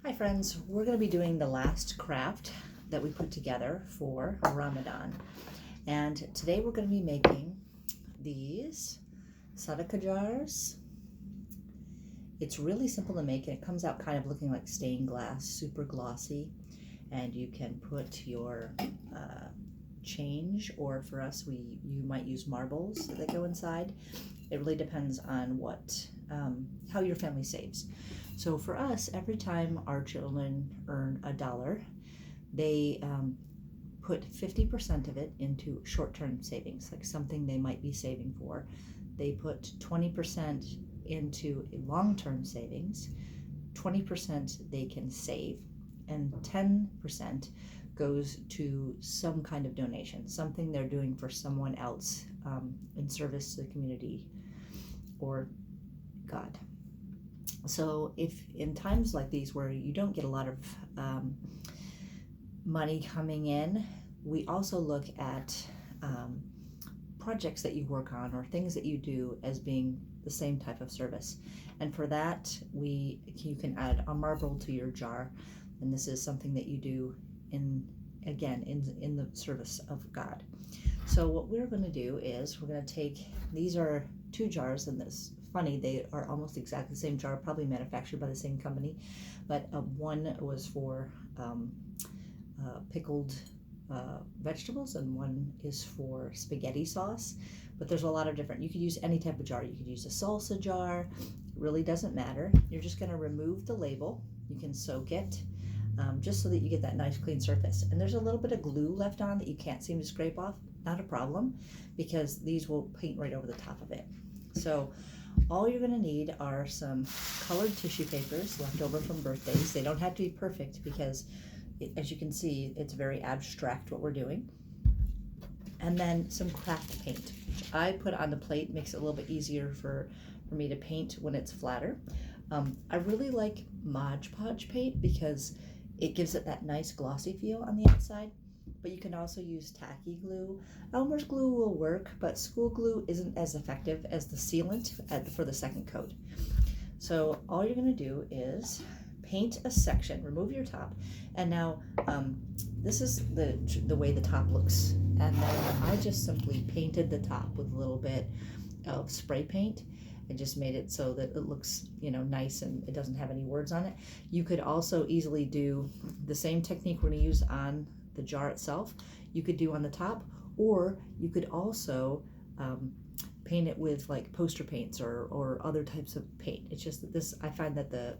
Hi friends, we're going to be doing the last craft that we put together for Ramadan. And today we're going to be making these sadaqah jars. It's really simple to make and it comes out kind of looking like stained glass, super glossy. And you can put your change, or for us, you might use marbles that go inside. It really depends on how your family saves. So for us, every time our children earn $1, they put 50% of it into short-term savings, like something they might be saving for. They put 20% into long-term savings, 20% they can save, and 10% goes to some kind of donation, something they're doing for someone else in service to the community or God. So if in times like these where you don't get a lot of money coming in, we also look at projects that you work on or things that you do as being the same type of service. And for that, you can add a marble to your jar, and this is something that you do in the service of God. So what we're going to do is we're going to take, these are 2 jars, and this funny, they are almost exactly the same jar, probably manufactured by the same company, but one was for pickled vegetables and one is for spaghetti sauce. But there's a lot of different, you could use any type of jar. You could use a salsa jar, it really doesn't matter. You're just going to remove the label. You can soak it just so that you get that nice clean surface. And there's a little bit of glue left on that you can't seem to scrape off. Not a problem, because these will paint right over the top of it. So all you're going to need are some colored tissue papers left over from birthdays. They don't have to be perfect because, as you can see, it's very abstract what we're doing. And then some craft paint, which I put on the plate, makes it a little bit easier for me to paint when it's flatter. I really like Mod Podge paint because it gives it that nice glossy feel on the outside. But you can also use tacky glue. Elmer's glue will work, but school glue isn't as effective as the sealant for the second coat. So all you're going to do is paint a section, remove your top, and now this is the way the top looks. And then I just simply painted the top with a little bit of spray paint. I just made it so that it looks, nice and it doesn't have any words on it. You could also easily do the same technique we're going to use on the jar itself. You could do on the top, or you could also paint it with like poster paints or other types of paint. It's just that this, I find that the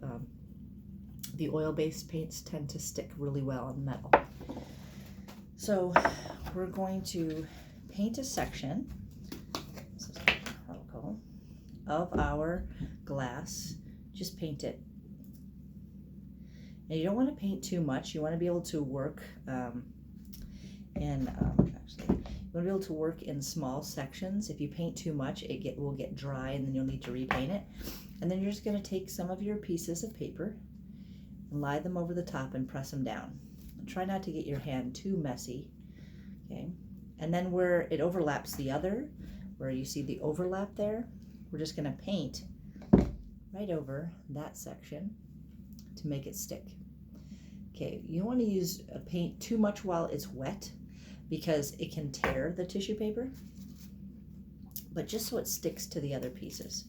oil-based paints tend to stick really well on metal. So we're going to paint a section of our glass. Just paint it. And you don't want to paint too much. You want to be able to work in small sections. If you paint too much, it will get dry, and then you'll need to repaint it. And then you're just going to take some of your pieces of paper and lie them over the top and press them down. And try not to get your hand too messy. Okay. And then where it overlaps the other, where you see the overlap there, we're just going to paint right over that section to make it stick. Okay, you don't want to use paint too much while it's wet because it can tear the tissue paper, but just so it sticks to the other pieces.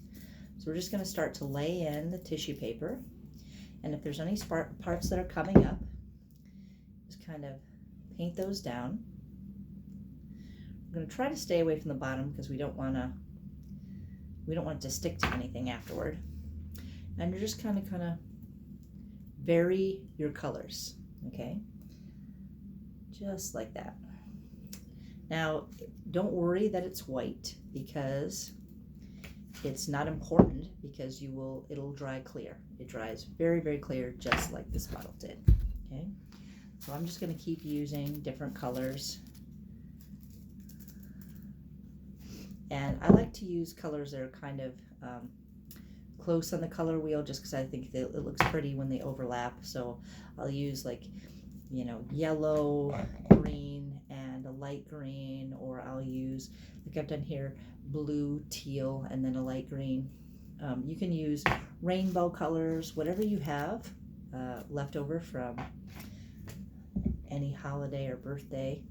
So we're just going to start to lay in the tissue paper, and if there's any parts that are coming up, just kind of paint those down. We're going to try to stay away from the bottom because we don't want it to stick to anything afterward. And you're just kind of vary your colors, okay? Just like that. Now, don't worry that it's white because it's not important, because it'll dry clear. It dries very, very clear, just like this bottle did, okay? So I'm just going to keep using different colors. And I like to use colors that are kind of close on the color wheel, just because I think it looks pretty when they overlap. So I'll use yellow, green, and a light green, or I'll use, like I've done here, blue, teal, and then a light green. You can use rainbow colors, whatever you have. leftover from any holiday or birthday.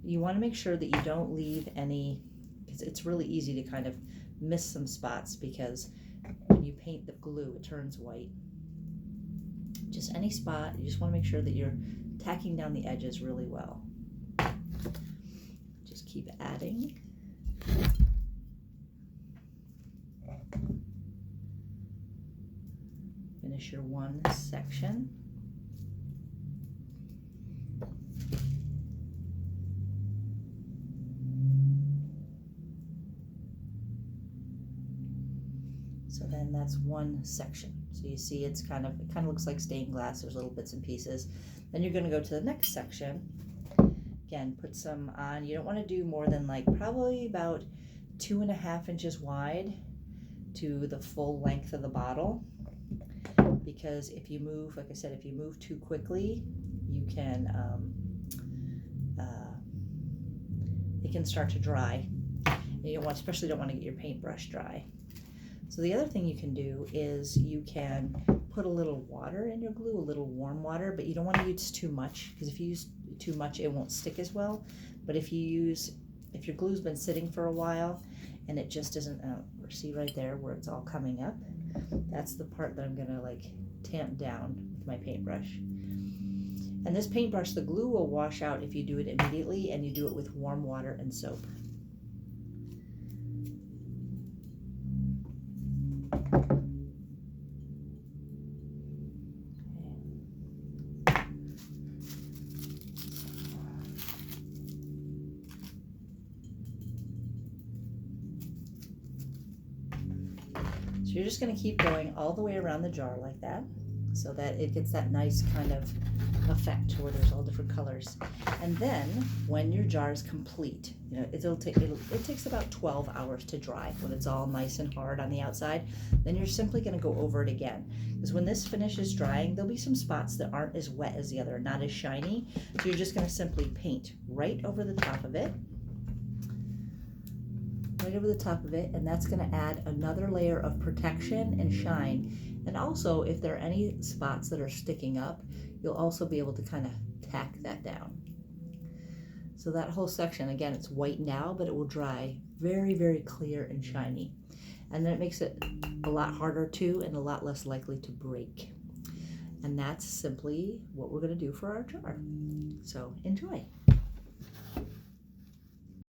You want to make sure that you don't leave any, because it's really easy to kind of miss some spots, because when you paint the glue it turns white. Just any spot, you just want to make sure that you're tacking down the edges really well. Just keep adding. Finish your one section. So then that's one section. So you see it kind of looks like stained glass. There's little bits and pieces. Then you're going to go to the next section. Again, put some on. You don't want to do more than like probably about 2.5 inches wide to the full length of the bottle, because if you move, like I said, if you move too quickly, you can it can start to dry. And you don't want, especially don't want to get your paintbrush dry. So the other thing you can do is you can put a little water in your glue, a little warm water, but you don't want to use too much, because if you use too much it won't stick as well. But if your glue's been sitting for a while and it just isn't, see right there where it's all coming up, that's the part that I'm gonna like tamp down with my paintbrush. And this paintbrush, the glue will wash out if you do it immediately and you do it with warm water and soap. So you're just going to keep going all the way around the jar like that, so that it gets that nice kind of effect where there's all different colors. And then when your jar is complete, you know, it takes about 12 hours to dry when it's all nice and hard on the outside. Then you're simply going to go over it again, because when this finishes drying, there'll be some spots that aren't as wet as the other, not as shiny. So you're just going to simply paint right over the top of it. Right over the top of it, and that's going to add another layer of protection and shine. And also, if there are any spots that are sticking up, you'll also be able to kind of tack that down. So that whole section, again, it's white now, but it will dry very, very clear and shiny. And then it makes it a lot harder to and a lot less likely to break. And that's simply what we're going to do for our jar. So enjoy.